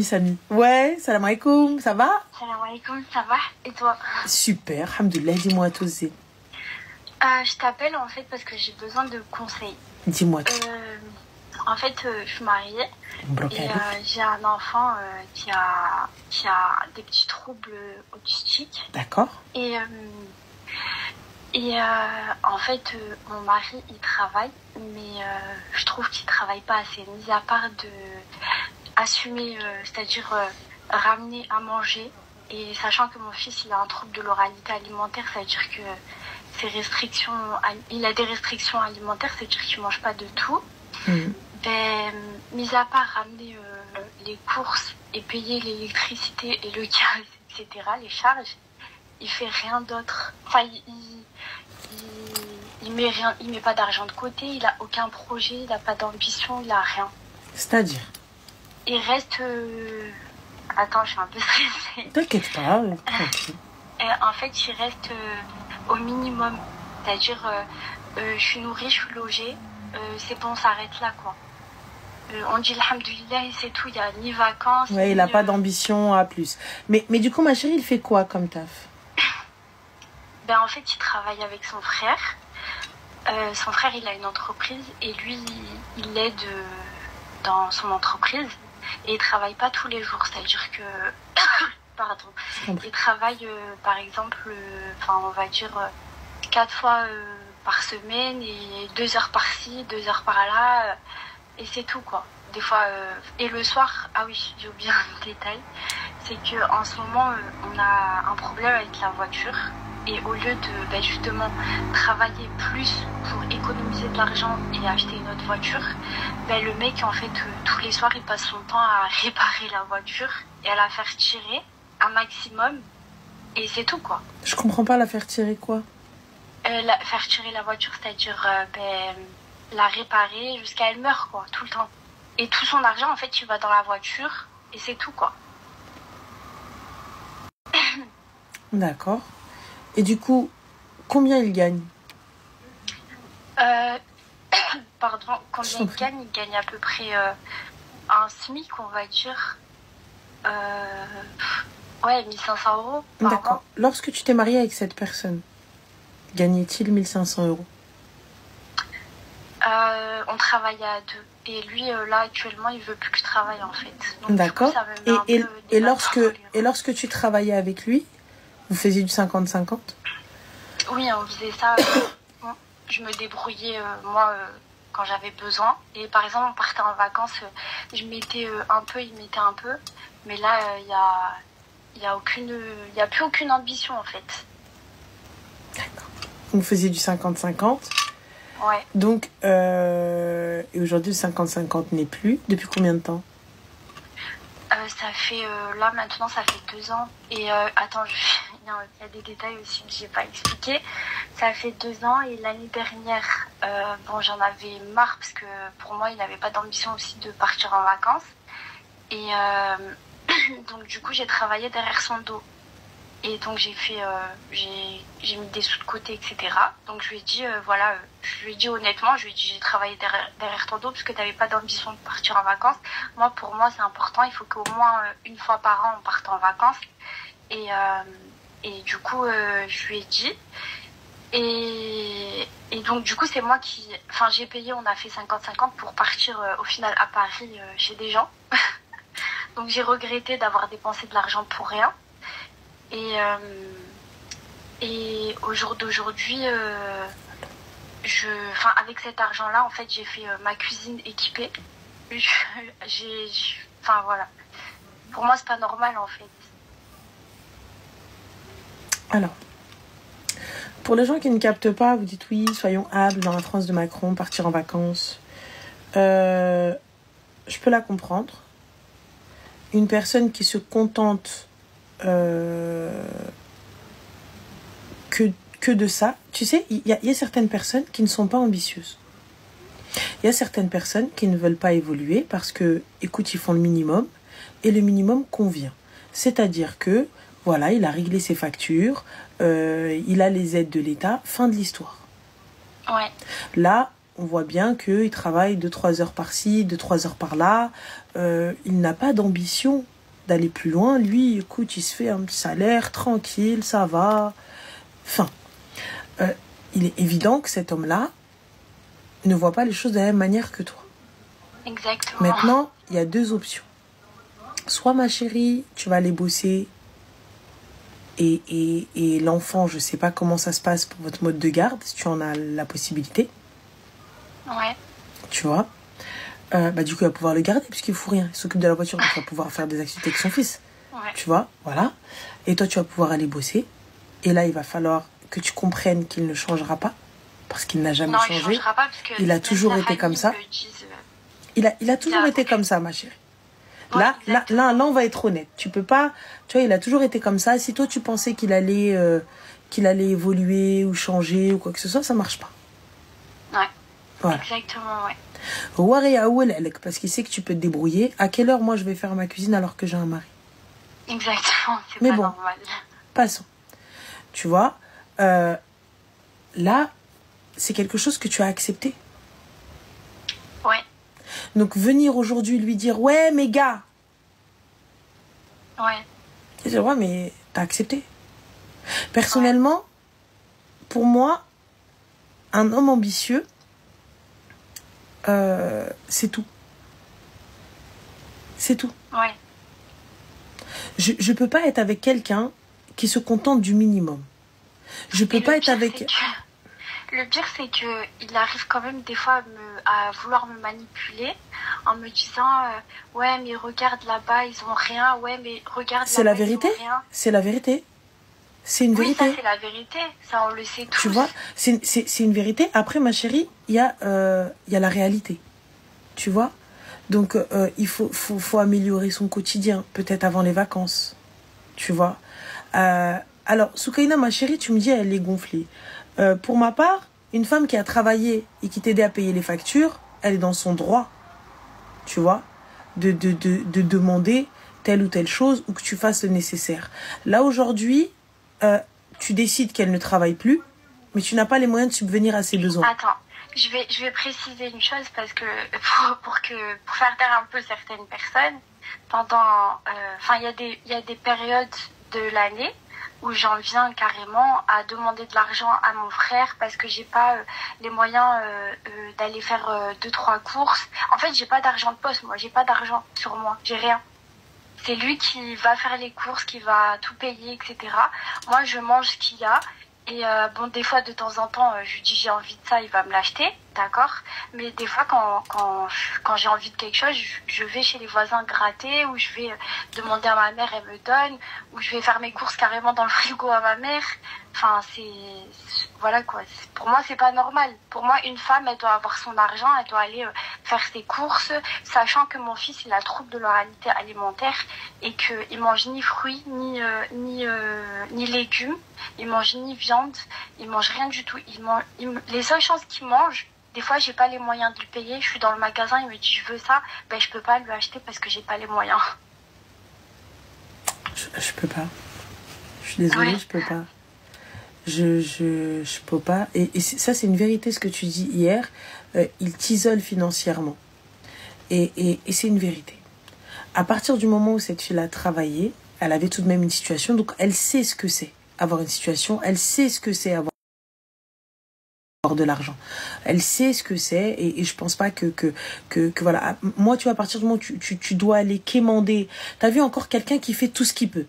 Samy. Ouais, salam alaikum, ça va? Salam alaikum, ça va? Et toi? Super, alhamdoulilah, dis-moi tout. Je t'appelle en fait parce que j'ai besoin de conseils. Dis-moi tout. En fait, je suis mariée et j'ai un enfant qui a des petits troubles autistiques. D'accord. Et en fait, mon mari, il travaille, mais je trouve qu'il travaille pas assez, mis à part de assumer, c'est-à-dire ramener à manger. Et sachant que mon fils, il a un trouble de l'oralité alimentaire, c'est-à-dire que il a des restrictions alimentaires, c'est-à-dire qu'il mange pas de tout. Ben, mis à part ramener les courses et payer l'électricité et le gaz, etc., les charges, il fait rien d'autre. Enfin, il met pas d'argent de côté, il a aucun projet, il a pas d'ambition, il a rien. C'est-à-dire? Il reste... Attends, je suis un peu stressée. T'inquiète pas, tranquille. En fait, il reste au minimum. C'est-à-dire, je suis nourrie, je suis logée, c'est bon, on s'arrête là, quoi. On dit alhamdoulilah et c'est tout, il n'y a ni vacances. Ouais, il n'a pas d'ambition à plus. Mais du coup, ma chérie, il fait quoi comme taf? Ben, en fait, il travaille avec son frère. Son frère, il a une entreprise et lui, il l'aide dans son entreprise. Et il travaille pas tous les jours, c'est-à-dire que... Pardon. Il travaille, par exemple, on va dire 4 fois par semaine et 2 heures par-ci, 2 heures par-là. Et c'est tout, quoi. Des fois... Et le soir, ah oui, j'ai oublié un détail. C'est qu'en ce moment, on a un problème avec la voiture. Et au lieu de justement travailler plus pour économiser de l'argent et acheter une autre voiture, le mec, en fait, tous les soirs, il passe son temps à réparer la voiture et à la faire tirer un maximum. Et c'est tout, quoi. Je comprends pas, la faire tirer quoi? Faire tirer la voiture, c'est-à-dire la réparer jusqu'à elle meure, quoi, tout le temps. Et tout son argent, en fait, il va dans la voiture et c'est tout, quoi. D'accord. Et du coup, combien il gagne? Pardon, combien il gagne? Il gagne à peu près un SMIC, on va dire. Ouais, 1500 euros par mois. D'accord. Lorsque tu t'es mariée avec cette personne, gagnait-il 1500 euros? On travaille à deux. Et lui, là, actuellement, il veut plus que je travaille, en fait. D'accord. Et lorsque tu travaillais avec lui, vous faisiez du 50-50? Oui, on faisait ça. Je me débrouillais, moi, quand j'avais besoin. Et par exemple, on partait en vacances, je mettais un peu, il mettait un peu. Mais là, il y a plus aucune ambition, en fait. D'accord. Vous faisiez du 50-50? Ouais. Donc, et aujourd'hui, le 50-50 n'est plus. Depuis combien de temps? Ça fait, là, maintenant, ça fait 2 ans. Et attends, il y a des détails aussi que j'ai pas expliqué. Ça fait 2 ans et l'année dernière, j'en avais marre parce que pour moi, il n'avait pas d'ambition aussi de partir en vacances. Et donc, du coup, j'ai travaillé derrière son dos. Et donc, j'ai mis des sous de côté, etc. Donc, je lui ai dit, honnêtement, j'ai travaillé derrière ton dos parce que tu n'avais pas d'ambition de partir en vacances. Pour moi, c'est important. Il faut qu'au moins une fois par an, on parte en vacances. Et du coup, je lui ai dit. Et donc, du coup, c'est moi qui... Enfin, j'ai payé, on a fait 50-50 pour partir au final à Paris chez des gens. Donc, j'ai regretté d'avoir dépensé de l'argent pour rien. Et au jour d'aujourd'hui, avec cet argent-là, en fait, j'ai fait ma cuisine équipée. Voilà. Pour moi, c'est pas normal, en fait. Alors, pour les gens qui ne captent pas, vous dites oui, soyons humbles dans la France de Macron, partir en vacances. Je peux la comprendre. Une personne qui se contente que de ça, tu sais, il y a certaines personnes qui ne sont pas ambitieuses. Il y a certaines personnes qui ne veulent pas évoluer parce que, écoute, ils font le minimum et le minimum convient. C'est-à-dire que, voilà, il a réglé ses factures, il a les aides de l'État, fin de l'histoire. Ouais. Là, on voit bien qu'il travaille 2-3 heures par-ci, 2-3 heures par-là. Il n'a pas d'ambition d'aller plus loin. Lui, écoute, il se fait un petit salaire, tranquille, ça va. Enfin, il est évident que cet homme-là ne voit pas les choses de la même manière que toi. Exactement. Maintenant, il y a 2 options. Soit, ma chérie, tu vas aller bosser et l'enfant, je sais pas comment ça se passe pour votre mode de garde, si tu en as la possibilité. Ouais. Tu vois. Du coup, il va pouvoir le garder puisqu'il ne fout rien. Il s'occupe de la voiture, donc il va pouvoir faire des activités avec son fils. Ouais. Tu vois, voilà. Et toi, tu vas pouvoir aller bosser. Et là, il va falloir que tu comprennes qu'il ne changera pas. Parce qu'il n'a jamais changé. Il ne changera pas parce que il a toujours été comme ça. Il a toujours été comme ça, ma chérie. Ouais, là, on va être honnête. Tu peux pas... Tu vois, il a toujours été comme ça. Si toi, tu pensais qu'il allait évoluer ou changer ou quoi que ce soit, ça marche pas. Ouais. Voilà. Exactement, ouais. Parce qu'il sait que tu peux te débrouiller. À quelle heure, moi, je vais faire ma cuisine alors que j'ai un mari? Exactement, c'est Mais pas bon, normal. Passons. Tu vois, là, c'est quelque chose que tu as accepté. Ouais. Donc, venir aujourd'hui lui dire, ouais, mais gars. Ouais. Et dire, ouais, mais t'as accepté. Personnellement, pour moi, un homme ambitieux, c'est tout. C'est tout. Ouais. Je peux pas être avec quelqu'un qui se contente du minimum. Je peux pas être avec... Le pire, c'est que il arrive quand même des fois à vouloir me manipuler en me disant ouais, mais regarde là-bas, ils ont rien. Ouais, mais regarde c'est la là-bas, vérité. Ils ont rien. C'est la vérité. C'est une vérité. Oui, ça, c'est la vérité. Ça, on le sait tous. Tu vois, c'est une vérité. Après, ma chérie, il y a la réalité. Tu vois. Donc, il faut améliorer son quotidien, peut-être avant les vacances. Tu vois. Alors, Soukaina, ma chérie, tu me dis, elle est gonflée. Pour ma part, une femme qui a travaillé et qui t'aidait à payer les factures, elle est dans son droit, tu vois, de demander telle ou telle chose ou que tu fasses le nécessaire. Là, aujourd'hui, tu décides qu'elle ne travaille plus, mais tu n'as pas les moyens de subvenir à ses besoins. Attends, je vais préciser une chose parce que pour faire taire un peu certaines personnes, pendant, il y a des périodes de l'année où j'en viens carrément à demander de l'argent à mon frère parce que j'ai pas les moyens d'aller faire 2-3 courses. En fait, j'ai pas d'argent de poste, moi, j'ai pas d'argent sur moi, j'ai rien. C'est lui qui va faire les courses, qui va tout payer, etc. Moi, je mange ce qu'il y a. Et bon, des fois, de temps en temps, je lui dis j'ai envie de ça, il va me l'acheter, d'accord. Mais des fois, quand j'ai envie de quelque chose, je vais chez les voisins gratter, ou je vais demander à ma mère, elle me donne, ou je vais faire mes courses carrément dans le frigo à ma mère. Enfin, voilà quoi. Pour moi, c'est pas normal. Pour moi, une femme, elle doit avoir son argent, elle doit aller faire ses courses, sachant que mon fils, il a trouble de l'oralité alimentaire et qu'il mange ni fruits, ni légumes. Il mange ni viande, il mange rien du tout. Les seules choses qu'il mange, des fois j'ai pas les moyens de lui payer. Je suis dans le magasin, il me dit je veux ça, ben je peux pas lui acheter parce que j'ai pas les moyens. Je peux pas. Je suis désolée, je peux pas. Je peux pas. Et ça, c'est une vérité ce que tu dis hier. Il t'isole financièrement. Et c'est une vérité. À partir du moment où cette fille a travaillé, elle avait tout de même une situation, donc elle sait ce que c'est avoir une situation, elle sait ce que c'est avoir de l'argent. Elle sait ce que c'est et je pense pas que voilà. Moi, tu vois, à partir du moment où tu dois aller quémander, t'as vu encore quelqu'un qui fait tout ce qu'il peut.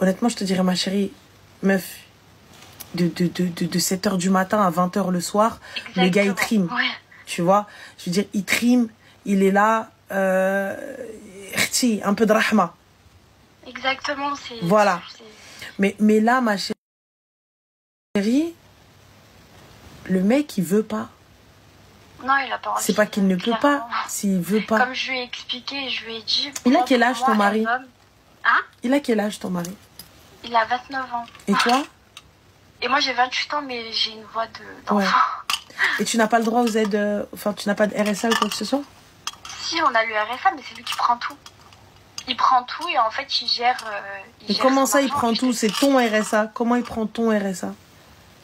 Honnêtement, je te dirais, ma chérie, meuf, de 7h du matin à 20h le soir, exactement. Le gars, il trime. Ouais. Tu vois, je veux dire, il trime, il est là, un peu de rahma. Exactement, c'est... Voilà. Mais là, ma chérie, le mec, il veut pas. Non, il a pas envie. C'est pas qu'il ne peut pas, s'il veut pas. Comme je lui ai expliqué, je lui ai dit... Il a quel âge ton mari? Hein? Il a quel âge ton mari? Il a 29 ans. Et toi? Et moi, j'ai 28 ans, mais j'ai une voix d'enfant. Ouais. Et tu n'as pas le droit aux aides... Enfin, tu n'as pas de RSA ou quoi que ce soit? Si, on a le RSA, mais c'est lui qui prend tout. Il prend tout et en fait, il gère... Mais comment ça, il prend tout? C'est ton RSA. Comment il prend ton RSA?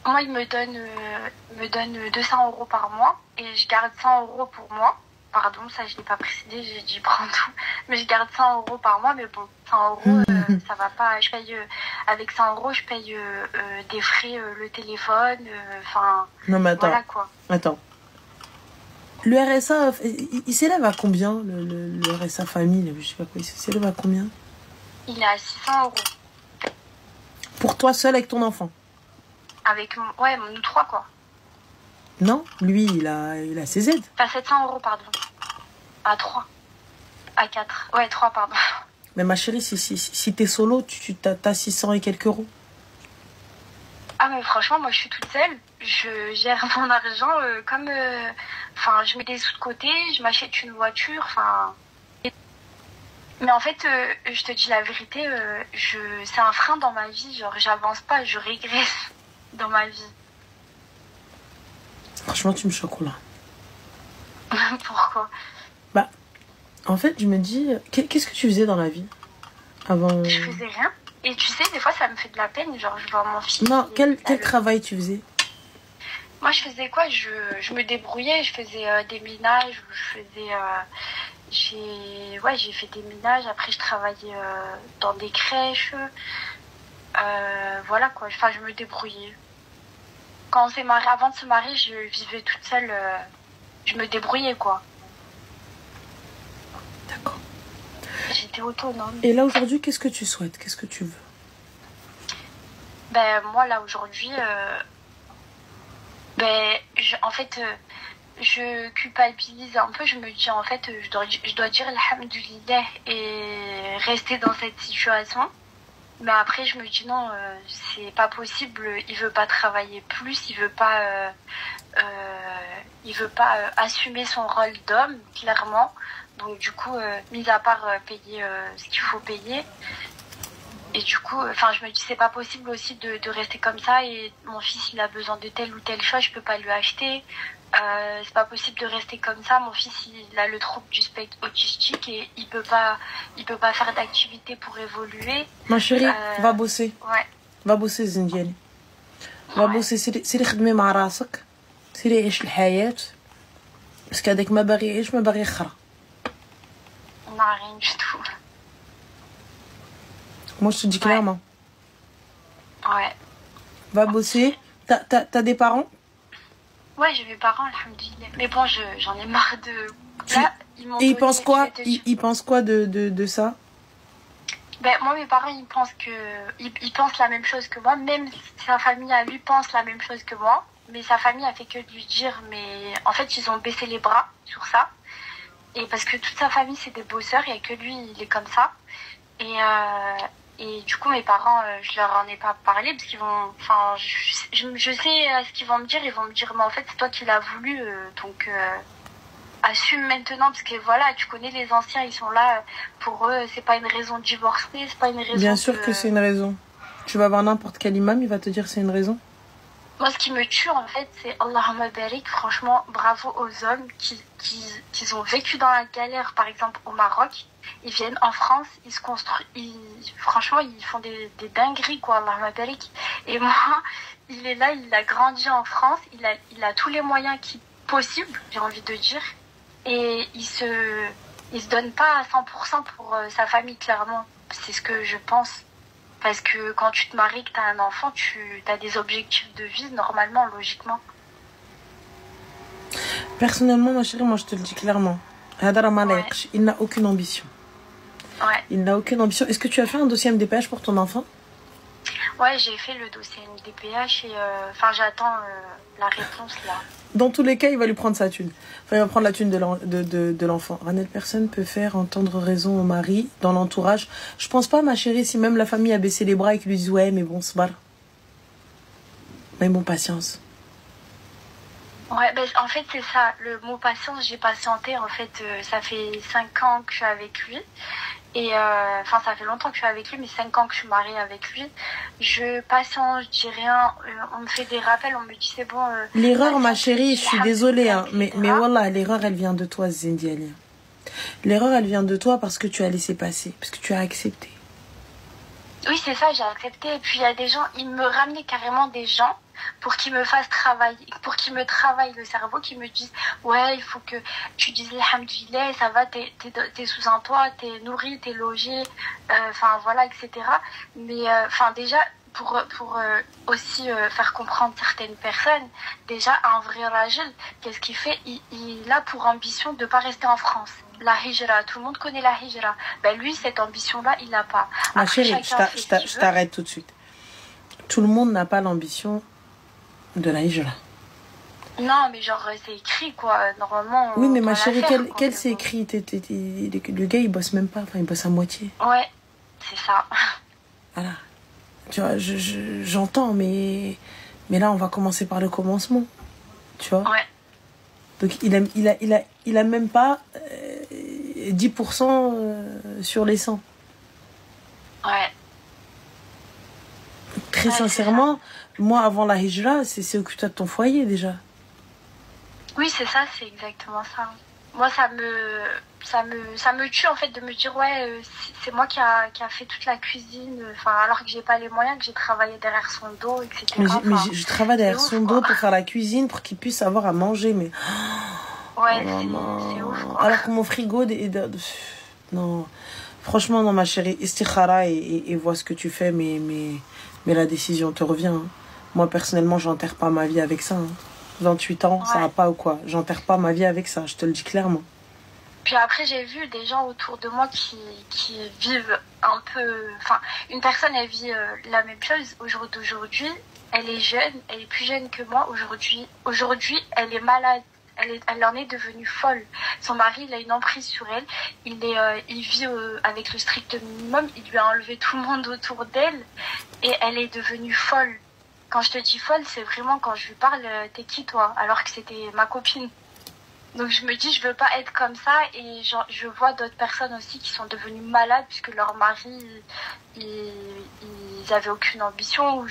Moi, il me donne me donne 200 euros par mois et je garde 100 euros pour moi. Pardon, ça je l'ai pas précisé, j'ai dit prends tout. Mais je garde 100 euros par mois, mais bon, 100 euros, ça va pas. Je paye, avec 100 euros, je paye des frais, le téléphone, enfin, Non, mais attends. voilà quoi. Attends. Le RSA, il s'élève à combien, le RSA famille, je sais pas quoi, il s'élève à combien? Il est à 600 euros. Pour toi seul avec ton enfant? Avec, ouais, nous trois quoi. Non, lui, il a ses aides. Enfin, 700 euros, pardon. À 3. À 4. Ouais, 3, pardon. Mais ma chérie, si t'es solo, t'as 600 et quelques euros. Ah, mais franchement, moi, je suis toute seule. Je gère mon argent comme... Enfin, je mets des sous de côté, je m'achète une voiture, enfin... Mais en fait, je te dis la vérité, c'est un frein dans ma vie. Genre, j'avance pas, je régresse dans ma vie. Franchement, tu me choques là. Pourquoi? Bah, en fait, je me dis... Qu'est-ce que tu faisais dans la vie avant... Je faisais rien. Et tu sais, des fois, ça me fait de la peine. Genre, je vois mon fils... Non, quel travail tu faisais? Moi, je faisais quoi? Je me débrouillais. Je faisais des ménages. Je faisais... j'ai fait des ménages. Après, je travaillais dans des crèches. Voilà, quoi. Enfin, je me débrouillais. Quand on s'est marié, avant de se marier, je vivais toute seule. Je me débrouillais, quoi. D'accord. J'étais autonome. Et là, aujourd'hui, qu'est-ce que tu souhaites? Qu'est-ce que tu veux? Ben, moi, là, aujourd'hui... en fait... je culpabilise un peu, je me dis en fait je dois dire alhamdoulilah et rester dans cette situation. Mais après je me dis non, c'est pas possible, il veut pas travailler plus, il veut pas assumer son rôle d'homme clairement. Donc du coup mis à part payer ce qu'il faut payer. Et du coup, je me dis c'est pas possible aussi de rester comme ça et mon fils il a besoin de telle ou telle chose, je peux pas lui acheter. C'est pas possible de rester comme ça. Mon fils il a le trouble du spectre autistique et il peut pas faire d'activité pour évoluer. Ma chérie, va bosser. Ouais. Va bosser زين va bosser سيري خدمي مع راسك سيري عيش الحياة بس هذاك ما باغي يعيش ما باغي يخرى. Non, rien du tout. Moi je te dis clairement. Ouais. Va bosser. T'as des parents? Ouais, j'ai mes parents, alhamdoulilah. Mais bon, j'en ai marre de... Là, ils m'ont Et ils donné, pensent quoi? Ils pensent quoi de ça? Ben, moi, mes parents, ils pensent que... Ils pensent la même chose que moi. Même sa famille à lui pense la même chose que moi. Mais sa famille a fait que de lui dire... Mais en fait, ils ont baissé les bras sur ça. Et parce que toute sa famille, c'est des bosseurs. Il n'y a que lui, il est comme ça. Et du coup, mes parents, je leur en ai pas parlé parce qu'ils vont... Enfin, je sais ce qu'ils vont me dire. Ils vont me dire, mais en fait, c'est toi qui l'as voulu. Donc, assume maintenant. Parce que voilà, tu connais les anciens, ils sont là. Pour eux, c'est pas une raison de divorcer. C'est pas une raison Bien sûr que c'est une raison. Tu vas voir n'importe quel imam, il va te dire c'est une raison. Moi, ce qui me tue, en fait, c'est Allahumma barik. Franchement, bravo aux hommes qui ont vécu dans la galère, par exemple, au Maroc. Ils viennent en France, ils se construisent. Franchement, ils font des dingueries, quoi, Allahumma barik. Et moi, il est là, il a grandi en France. Il a tous les moyens possibles, j'ai envie de dire. Et il se donne pas à 100% pour sa famille, clairement. C'est ce que je pense. Parce que quand tu te maries, que tu as un enfant, tu as des objectifs de vie, normalement, logiquement. Personnellement, ma chérie, moi je te le dis clairement. Ouais. Il n'a aucune ambition. Ouais. Il n'a aucune ambition. Est-ce que tu as fait un dossier MDPH pour ton enfant? Ouais, j'ai fait le dossier MDPH et j'attends la réponse là. Dans tous les cas, il va lui prendre sa thune. Enfin, il va prendre la thune de l'enfant. Ranel, personne peut faire entendre raison au mari dans l'entourage. Je pense pas, ma chérie, si même la famille a baissé les bras et qu'ils lui disent ouais, mais bon, sbar. Mais bon, patience. Ouais, ben, en fait, c'est ça. Le mot patience, j'ai patienté. En fait, ça fait 5 ans que je suis avec lui. Et ça fait longtemps que je suis avec lui, mais 5 ans que je suis mariée avec lui. Je patiente, je dis rien. On me fait des rappels, on me dit c'est bon. L'erreur, ma chérie, je suis désolée, hein, mais voilà, l'erreur, elle vient de toi, Zindiali. L'erreur, elle vient de toi parce que tu as laissé passer, parce que tu as accepté. Oui, c'est ça, j'ai accepté. Et puis il y a des gens, ils me ramenaient carrément des gens pour qu'ils me fassent travailler, pour qu'ils me travaillent le cerveau, qui me disent ouais, il faut que tu dises alhamdoulilah, ça va, t'es sous un toit, t'es nourri, t'es logé, enfin voilà, etc. Mais enfin déjà pour aussi faire comprendre certaines personnes, déjà un vrai rajul, qu'est-ce qu'il fait? Il a pour ambition de pas rester en France. La hijra, tout le monde connaît la hijra. Ben lui, cette ambition-là, il l'a pas. Ma Après, chérie, chacun fait ce qu'il je veut. t'arrête tout de suite. Tout le monde n'a pas l'ambition de la hijra. Non, mais genre, c'est écrit, quoi. Normalement, Oui, mais on ma doit la chérie, faire, quoi, quel mais c'est bon. écrit? Le gars, il bosse même pas. Enfin, il bosse à moitié. Ouais, c'est ça. Voilà. Tu vois, j'entends, mais là, on va commencer par le commencement. Tu vois? Ouais, Donc, il a même pas 10% sur les 100. ouais. Très Ouais, sincèrement, moi, avant la hijra, c'est occupe-toi de ton foyer, déjà. Oui, c'est ça, c'est exactement ça. Moi, ça me tue, en fait, de me dire, ouais, c'est moi qui a fait toute la cuisine, enfin, alors que j'ai pas les moyens, que j'ai travaillé derrière son dos, etc. Mais Enfin, je travaille c'est derrière ouf, son quoi. dos pour faire la cuisine, pour qu'il puisse avoir à manger, mais... Ouais, Oh c'est ouf, non. quoi. Alors que mon frigo non. Franchement, non, ma chérie, istikhara et vois ce que tu fais, mais la décision te revient. Hein. Moi, personnellement, j'enterre pas ma vie avec ça. Hein. 28 ans, ça Ouais. va pas ou quoi? J'enterre pas ma vie avec ça, je te le dis clairement. Puis après, j'ai vu des gens autour de moi qui vivent un peu... Enfin, une personne, elle vit la même chose au jour d'aujourd'hui. Elle est jeune, elle est plus jeune que moi aujourd'hui, elle est malade. Elle en est devenue folle. Son mari, il a une emprise sur elle. Il vit avec le strict minimum. Il lui a enlevé tout le monde autour d'elle. Et elle est devenue folle. Quand je te dis folle, c'est vraiment quand je lui parle, t'es qui toi? Alors que c'était ma copine. Donc je me dis, je veux pas être comme ça. Et je vois d'autres personnes aussi qui sont devenues malades puisque leur mari, ils avaient aucune ambition ou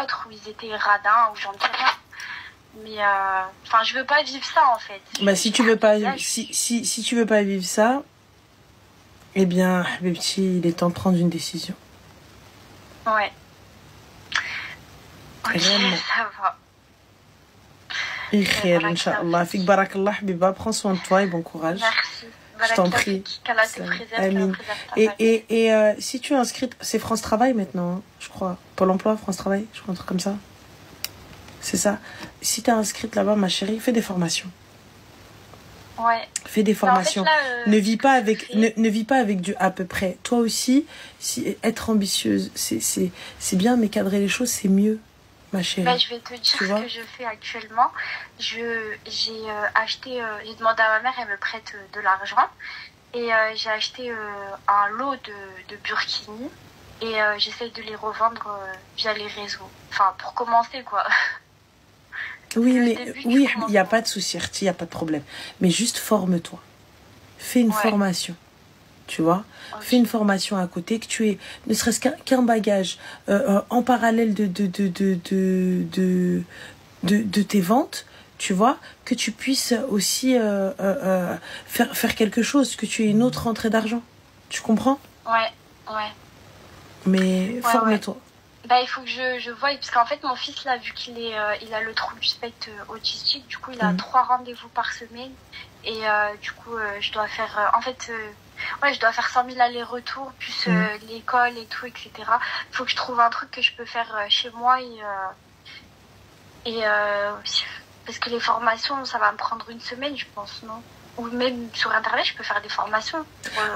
autre, ou ils étaient radins ou j'en sais rien. Mais enfin, je veux pas vivre ça en fait. Bah, si tu veux pas, si tu veux pas vivre ça, eh bien, mes petits, il est temps de prendre une décision. Ouais. Ok, Réellement. ça va. Khair, Inch'Allah. Fik barakallah, Habiba. Prends soin de toi et bon courage. Merci. Je t'en prie. Qu'Allah te préserve, qu'Allah préserve ta famille. Et si tu es inscrite, c'est France Travail maintenant, hein, je crois. Pôle emploi, France Travail, je crois un truc comme ça. C'est ça. Si tu es inscrite là-bas, ma chérie, fais des formations. Ouais. Fais des formations. En fait, là, ne vis pas avec du à peu près. Toi aussi, être ambitieuse, c'est bien, mais cadrer les choses, c'est mieux, ma chérie. Ben, je vais te dire ce que je fais actuellement. J'ai demandé à ma mère, elle me prête de l'argent. Et j'ai acheté un lot de burkinis. Et j'essaye de les revendre via les réseaux. Enfin, pour commencer, quoi. Oui, mais oui, il n'y a pas de souci, il n'y a pas de problème. Mais juste forme-toi. Fais une formation. Tu vois, fais une formation à côté, que tu aies ne serait-ce qu'un bagage en parallèle de tes ventes, tu vois, que tu puisses aussi faire quelque chose, que tu aies une autre rentrée d'argent. Tu comprends? Ouais. Mais forme-toi. Ouais. Bah, il faut que je voie, parce qu'en fait, mon fils, là, vu qu'il il a le trouble du spectre autistique, du coup, il a 3 rendez-vous par semaine. Et du coup, je dois faire... je dois faire 100 000 allers-retours, plus l'école et tout, etc. Il faut que je trouve un truc que je peux faire chez moi. Parce que les formations, ça va me prendre une semaine, je pense, non? Ou même sur Internet, je peux faire des formations.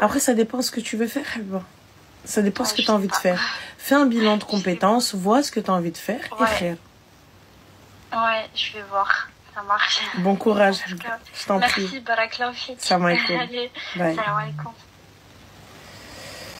Après, ça dépend ce que tu veux faire. Bon. Ça dépend ce que tu as envie de faire. Fais un bilan de compétences, vois ce que tu as envie de faire et faire. Ouais, je vais voir. Ça marche. Bon courage. Je t'en prie. Merci, Barakallahu fik. Salam alaikum. Allez, bye. salam alaikum.